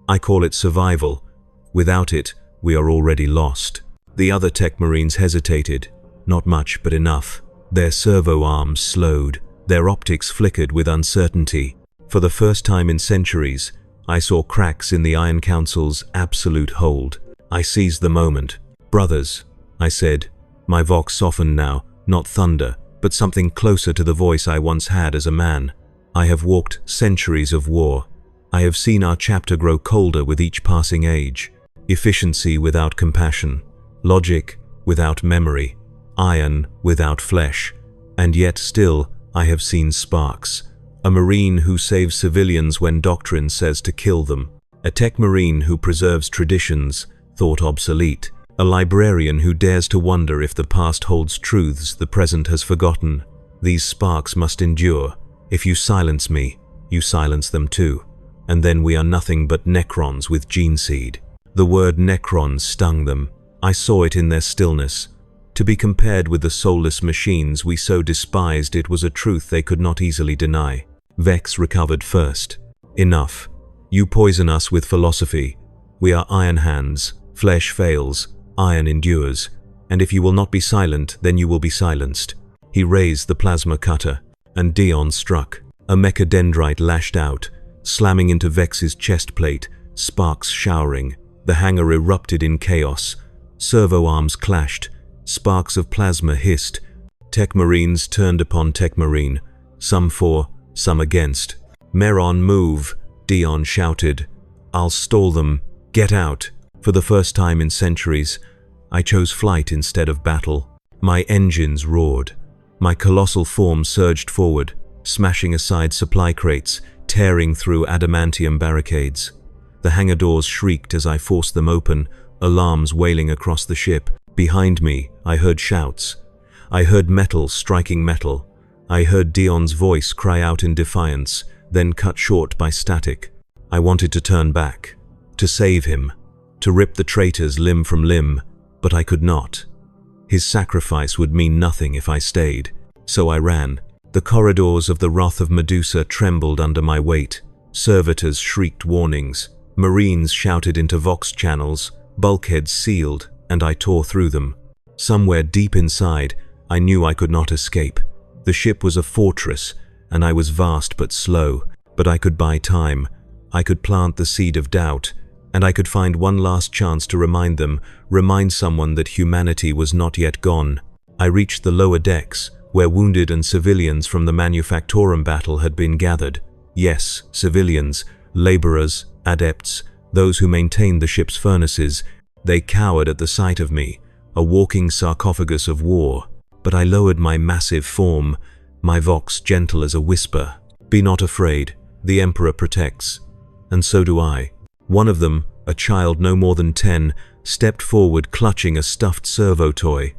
I call it survival. Without it, we are already lost." The other Tech Marines hesitated. Not much, but enough. Their servo arms slowed. Their optics flickered with uncertainty. For the first time in centuries, I saw cracks in the Iron Council's absolute hold. I seized the moment. "Brothers," I said. My vox softened now, not thunder, but something closer to the voice I once had as a man. "I have walked centuries of war. I have seen our chapter grow colder with each passing age. Efficiency without compassion. Logic without memory. Iron without flesh. And yet still, I have seen sparks. A Marine who saves civilians when doctrine says to kill them. A Tech Marine who preserves traditions, thought obsolete. A librarian who dares to wonder if the past holds truths the present has forgotten. These sparks must endure. If you silence me, you silence them too. And then we are nothing but necrons with gene seed." The word necron stung them. I saw it in their stillness. To be compared with the soulless machines we so despised, it was a truth they could not easily deny. Vex recovered first. "Enough. You poison us with philosophy. We are iron hands. Flesh fails. Iron endures. And if you will not be silent, then you will be silenced." He raised the plasma cutter, and Dion struck. A mechadendrite lashed out, slamming into Vex's chest plate, sparks showering. The hangar erupted in chaos. Servo arms clashed. Sparks of plasma hissed. Tech Marines turned upon Tech Marine, some for, some against. "Meron, move," Dion shouted. "I'll stall them. Get out." For the first time in centuries, I chose flight instead of battle. My engines roared. My colossal form surged forward, smashing aside supply crates, tearing through adamantium barricades. The hangar doors shrieked as I forced them open, alarms wailing across the ship. Behind me, I heard shouts. I heard metal striking metal. I heard Dion's voice cry out in defiance, then cut short by static. I wanted to turn back, to save him, to rip the traitors limb from limb, but I could not. His sacrifice would mean nothing if I stayed, so I ran. The corridors of the Wrath of Medusa trembled under my weight. Servitors shrieked warnings. Marines shouted into Vox channels, bulkheads sealed, and I tore through them. Somewhere deep inside, I knew I could not escape. The ship was a fortress, and I was vast but slow, but I could buy time. I could plant the seed of doubt, and I could find one last chance to remind someone that humanity was not yet gone. I reached the lower decks, where wounded and civilians from the Manufactorum battle had been gathered. Yes, civilians, laborers, adepts, those who maintained the ship's furnaces. They cowered at the sight of me, a walking sarcophagus of war. But I lowered my massive form, my vox gentle as a whisper. Be not afraid, the Emperor protects. And so do I. One of them, a child no more than 10, stepped forward clutching a stuffed servo toy.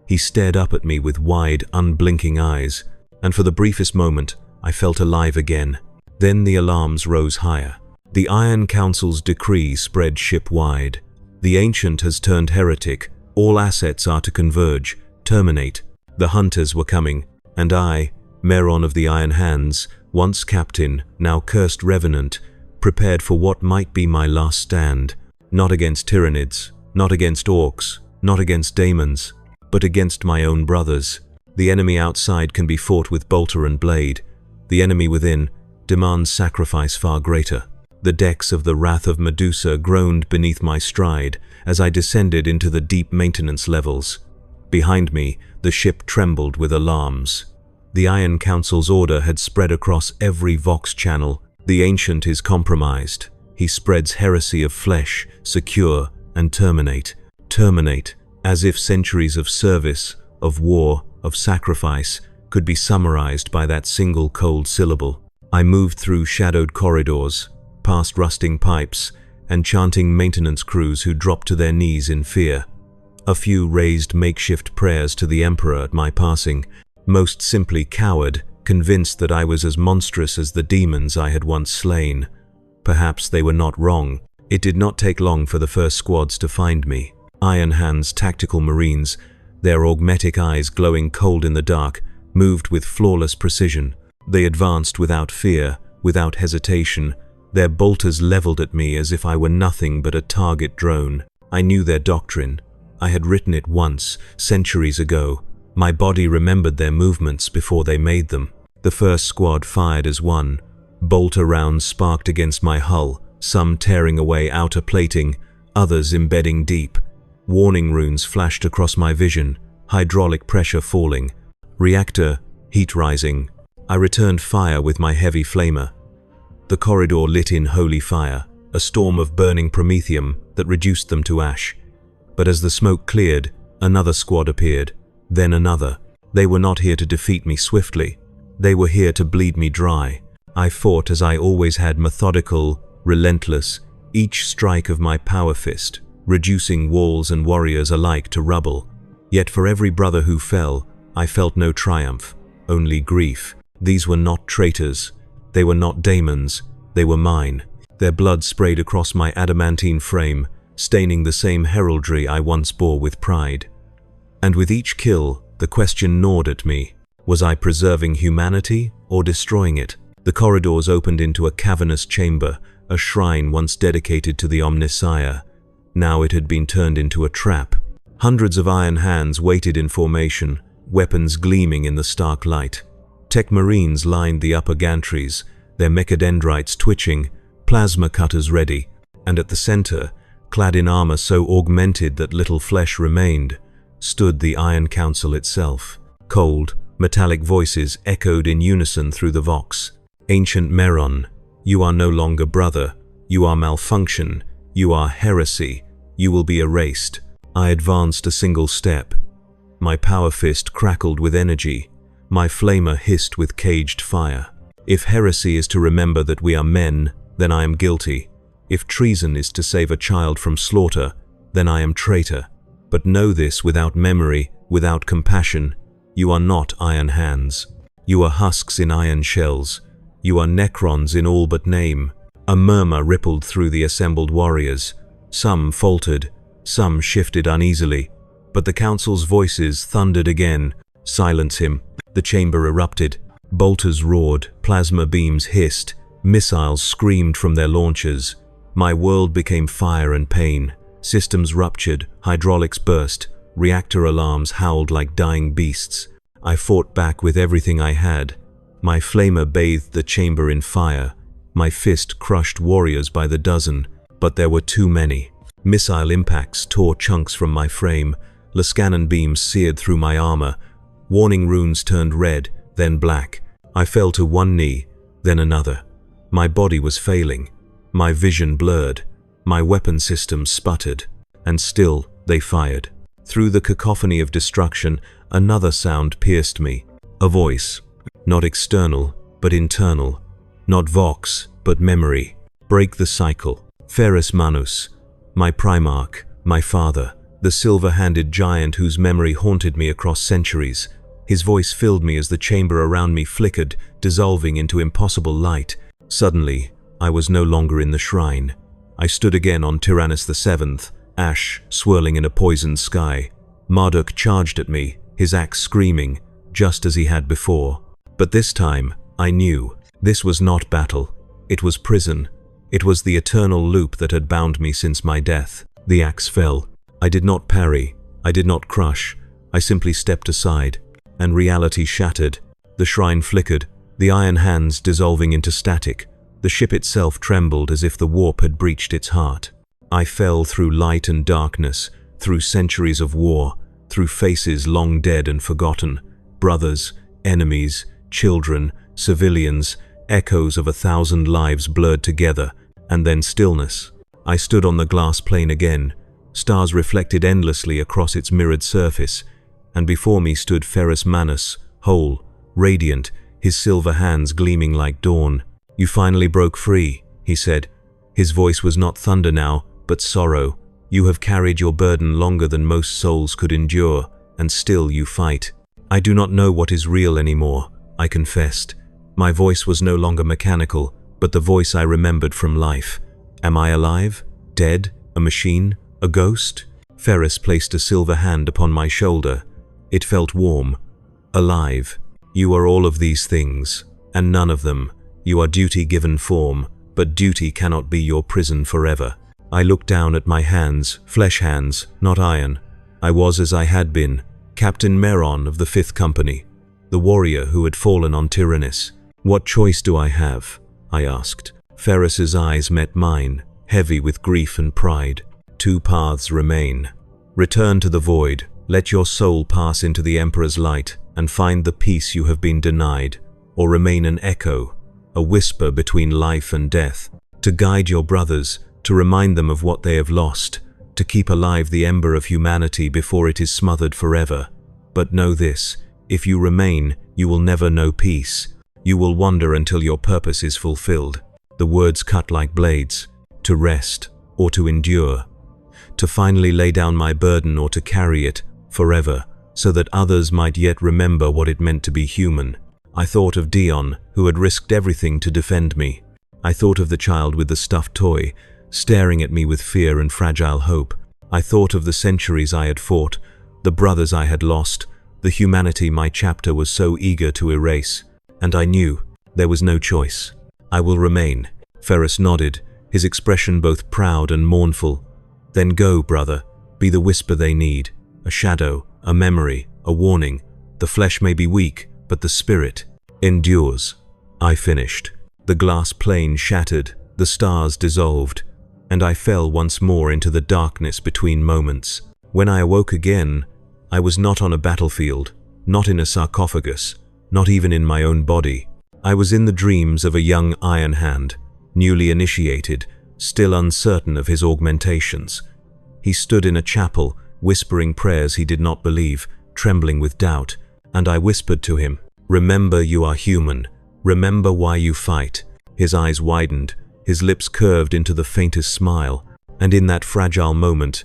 He stared up at me with wide, unblinking eyes, and for the briefest moment, I felt alive again. Then the alarms rose higher. The Iron Council's decree spread ship-wide. The Ancient has turned heretic. All assets are to converge, terminate. The hunters were coming, and I, Meron of the Iron Hands, once captain, now cursed revenant, prepared for what might be my last stand. Not against Tyranids, not against orcs, not against daemons, but against my own brothers. The enemy outside can be fought with bolter and blade. The enemy within demands sacrifice far greater. The decks of the Wrath of Medusa groaned beneath my stride as I descended into the deep maintenance levels. Behind me, the ship trembled with alarms. The Iron Council's order had spread across every Vox channel. The Ancient is compromised. He spreads heresy of flesh, secure, and terminate. Terminate, as if centuries of service, of war, of sacrifice, could be summarized by that single cold syllable. I moved through shadowed corridors, past rusting pipes, and chanting maintenance crews who dropped to their knees in fear. A few raised makeshift prayers to the Emperor at my passing, most simply cowered, convinced that I was as monstrous as the demons I had once slain. Perhaps they were not wrong. It did not take long for the first squads to find me. Iron Hands tactical marines, their augmetic eyes glowing cold in the dark, moved with flawless precision. They advanced without fear, without hesitation, their bolters leveled at me as if I were nothing but a target drone. I knew their doctrine. I had written it once, centuries ago. My body remembered their movements before they made them. The first squad fired as one. Bolter rounds sparked against my hull, some tearing away outer plating, others embedding deep. Warning runes flashed across my vision, hydraulic pressure falling. Reactor, heat rising. I returned fire with my heavy flamer. The corridor lit in holy fire, a storm of burning promethium that reduced them to ash. But as the smoke cleared, another squad appeared, then another. They were not here to defeat me swiftly. They were here to bleed me dry. I fought as I always had, methodical, relentless, each strike of my power fist, reducing walls and warriors alike to rubble. Yet for every brother who fell, I felt no triumph, only grief. These were not traitors. They were not daemons. They were mine. Their blood sprayed across my adamantine frame, staining the same heraldry I once bore with pride. And with each kill, the question gnawed at me. Was I preserving humanity or destroying it? The corridors opened into a cavernous chamber, a shrine once dedicated to the Omnissiah. Now it had been turned into a trap. Hundreds of iron hands waited in formation, weapons gleaming in the stark light. Tech Marines lined the upper gantries, their mechadendrites twitching, plasma cutters ready, and at the center, clad in armor so augmented that little flesh remained, stood the Iron Council itself. Cold, metallic voices echoed in unison through the Vox. Ancient Meron, you are no longer brother. You are malfunction. You are heresy. You will be erased. I advanced a single step. My power fist crackled with energy. My flamer hissed with caged fire. If heresy is to remember that we are men, then I am guilty. If treason is to save a child from slaughter, then I am traitor. But know this without memory, without compassion. You are not Iron Hands. You are husks in iron shells. You are Necrons in all but name. A murmur rippled through the assembled warriors. Some faltered, some shifted uneasily. But the council's voices thundered again. Silence him. The chamber erupted. Bolters roared, plasma beams hissed, missiles screamed from their launchers. My world became fire and pain. Systems ruptured, hydraulics burst, reactor alarms howled like dying beasts. I fought back with everything I had. My flamer bathed the chamber in fire. My fist crushed warriors by the dozen, but there were too many. Missile impacts tore chunks from my frame. Lascannon beams seared through my armor. Warning runes turned red, then black. I fell to one knee, then another. My body was failing. My vision blurred. My weapon systems sputtered. And still, they fired. Through the cacophony of destruction, another sound pierced me. A voice. Not external, but internal. Not vox, but memory. Break the cycle. Ferus Manus. My Primarch, my father. The silver-handed giant whose memory haunted me across centuries. His voice filled me as the chamber around me flickered, dissolving into impossible light. Suddenly, I was no longer in the shrine. I stood again on Tyrannus VII, ash swirling in a poisoned sky. Marduk charged at me, his axe screaming, just as he had before. But this time, I knew. This was not battle. It was prison. It was the eternal loop that had bound me since my death. The axe fell. I did not parry. I did not crush. I simply stepped aside. And reality shattered. The shrine flickered, the iron hands dissolving into static. The ship itself trembled as if the warp had breached its heart. I fell through light and darkness, through centuries of war, through faces long dead and forgotten, brothers, enemies, children, civilians, echoes of 1,000 lives blurred together, and then stillness. I stood on the glass plane again. Stars reflected endlessly across its mirrored surface, and before me stood Ferus Manus, whole, radiant, his silver hands gleaming like dawn. "You finally broke free," he said. His voice was not thunder now, but sorrow. "You have carried your burden longer than most souls could endure, and still you fight." "I do not know what is real anymore," I confessed. My voice was no longer mechanical, but the voice I remembered from life. Am I alive? Dead? A machine? A ghost? Ferus placed a silver hand upon my shoulder. It felt warm. Alive. "You are all of these things, and none of them. You are duty given form, but duty cannot be your prison forever." I looked down at my hands, flesh hands, not iron. I was as I had been, Captain Meron of the 5th Company, the warrior who had fallen on Tyrannus. "What choice do I have?" I asked. Ferris's eyes met mine, heavy with grief and pride. "Two paths remain. Return to the void, let your soul pass into the Emperor's light, and find the peace you have been denied, or remain an echo, a whisper between life and death, to guide your brothers, to remind them of what they have lost, to keep alive the ember of humanity before it is smothered forever. But know this, if you remain, you will never know peace. You will wander until your purpose is fulfilled." The words cut like blades. To rest, or to endure. To finally lay down my burden or to carry it, forever, so that others might yet remember what it meant to be human. I thought of Dion, who had risked everything to defend me. I thought of the child with the stuffed toy, staring at me with fear and fragile hope. I thought of the centuries I had fought, the brothers I had lost, the humanity my chapter was so eager to erase. And I knew there was no choice. "I will remain." Ferus nodded, his expression both proud and mournful. "Then go, brother, be the whisper they need, a shadow, a memory, a warning. The flesh may be weak, but the spirit endures." I finished. The glass plane shattered, the stars dissolved, and I fell once more into the darkness between moments. When I awoke again, I was not on a battlefield, not in a sarcophagus, not even in my own body. I was in the dreams of a young Iron Hand, newly initiated, still uncertain of his augmentations. He stood in a chapel, whispering prayers he did not believe, trembling with doubt, and I whispered to him, "Remember you are human. Remember why you fight." His eyes widened, his lips curved into the faintest smile, and in that fragile moment,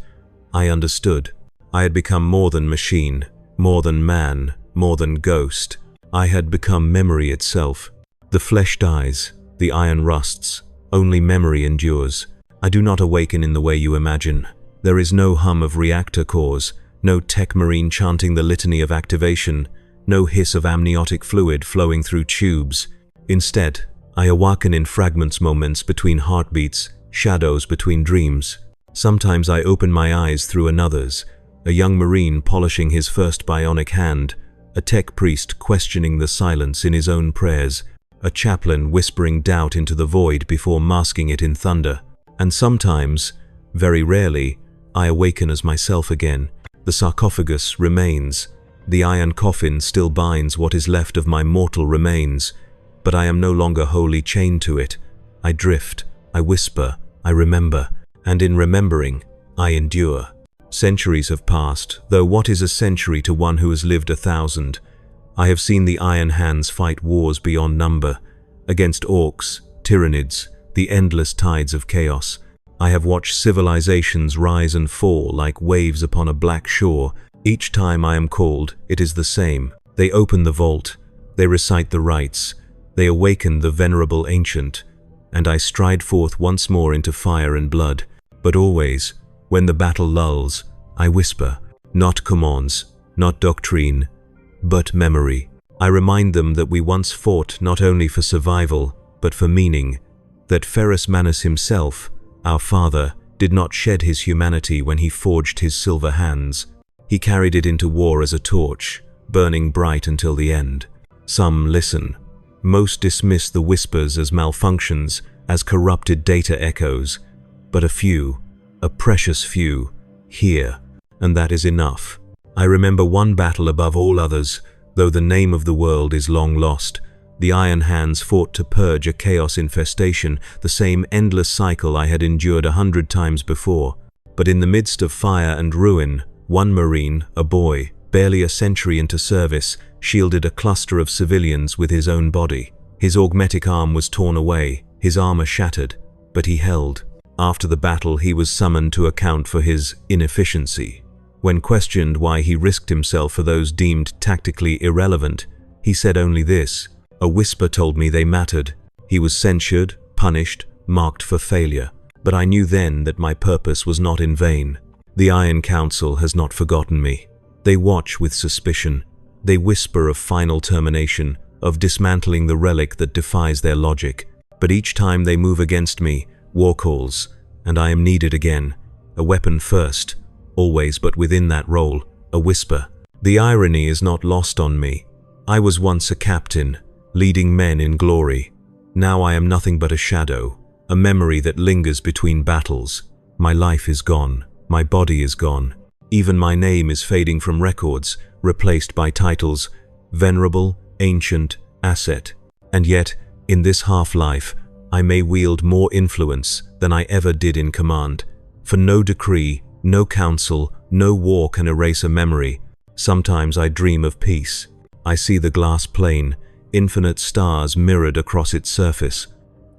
I understood. I had become more than machine, more than man, more than ghost. I had become memory itself. The flesh dies, the iron rusts, only memory endures. I do not awaken in the way you imagine. There is no hum of reactor cores, no tech marine chanting the litany of activation, no hiss of amniotic fluid flowing through tubes. Instead, I awaken in fragments moments between heartbeats, shadows between dreams. Sometimes I open my eyes through another's, a young marine polishing his first bionic hand, a tech priest questioning the silence in his own prayers, a chaplain whispering doubt into the void before masking it in thunder. And sometimes, very rarely, I awaken as myself again. The sarcophagus remains. The iron coffin still binds what is left of my mortal remains, but I am no longer wholly chained to it. I drift, I whisper, I remember, and in remembering, I endure. Centuries have passed, though what is a century to one who has lived 1,000? I have seen the Iron Hands fight wars beyond number, against orcs, tyranids, the endless tides of chaos. I have watched civilizations rise and fall like waves upon a black shore. Each time I am called, it is the same. They open the vault, they recite the rites, they awaken the venerable ancient, and I stride forth once more into fire and blood. But always, when the battle lulls, I whisper, not commands, not doctrine, but memory. I remind them that we once fought not only for survival, but for meaning, that Ferrus Manus himself, our father, did not shed his humanity when he forged his silver hands. He carried it into war as a torch, burning bright until the end. Some listen. Most dismiss the whispers as malfunctions, as corrupted data echoes, but a few, a precious few, hear, and that is enough. I remember one battle above all others, though the name of the world is long lost. The Iron Hands fought to purge a chaos infestation, the same endless cycle I had endured 100 times before. But in the midst of fire and ruin, one Marine, a boy, barely a century into service, shielded a cluster of civilians with his own body. His augmetic arm was torn away, his armor shattered, but he held. After the battle, he was summoned to account for his inefficiency. When questioned why he risked himself for those deemed tactically irrelevant, he said only this: a whisper told me they mattered. He was censured, punished, marked for failure. But I knew then that my purpose was not in vain. The Iron Council has not forgotten me. They watch with suspicion. They whisper of final termination, of dismantling the relic that defies their logic. But each time they move against me, war calls, and I am needed again. A weapon first, always, but within that role, a whisper. The irony is not lost on me. I was once a captain, leading men in glory. Now I am nothing but a shadow, a memory that lingers between battles. My life is gone, my body is gone. Even my name is fading from records, replaced by titles: venerable, ancient, asset. And yet, in this half-life, I may wield more influence than I ever did in command. For no decree, no council, no war can erase a memory. Sometimes I dream of peace. I see the glass plane, infinite stars mirrored across its surface.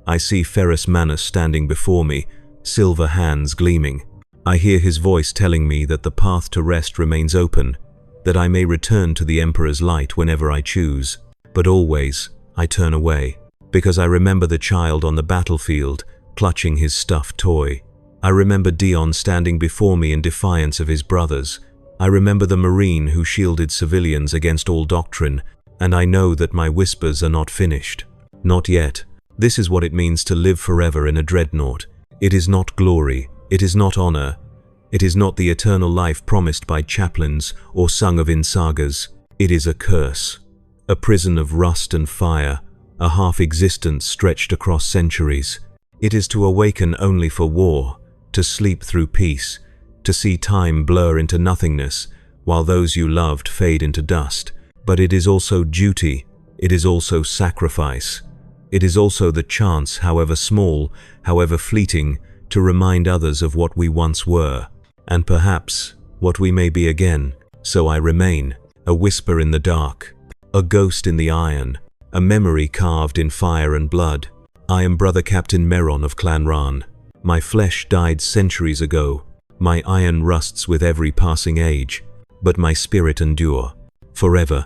I see Ferrus Manus standing before me, silver hands gleaming. I hear his voice telling me that the path to rest remains open, that I may return to the Emperor's light whenever I choose. But always, I turn away, because I remember the child on the battlefield, clutching his stuffed toy. I remember Dion standing before me in defiance of his brothers. I remember the Marine who shielded civilians against all doctrine, and I know that my whispers are not finished. Not yet. This is what it means to live forever in a dreadnought. It is not glory. It is not honor. It is not the eternal life promised by chaplains or sung of in sagas. It is a curse. A prison of rust and fire, a half-existence stretched across centuries. It is to awaken only for war, to sleep through peace, to see time blur into nothingness, while those you loved fade into dust. But it is also duty. It is also sacrifice. It is also the chance, however small, however fleeting, to remind others of what we once were, and perhaps what we may be again. So I remain, a whisper in the dark, a ghost in the iron, a memory carved in fire and blood. I am Brother Captain Meron of Clan Ran. My flesh died centuries ago. My iron rusts with every passing age, but my spirit endure, forever.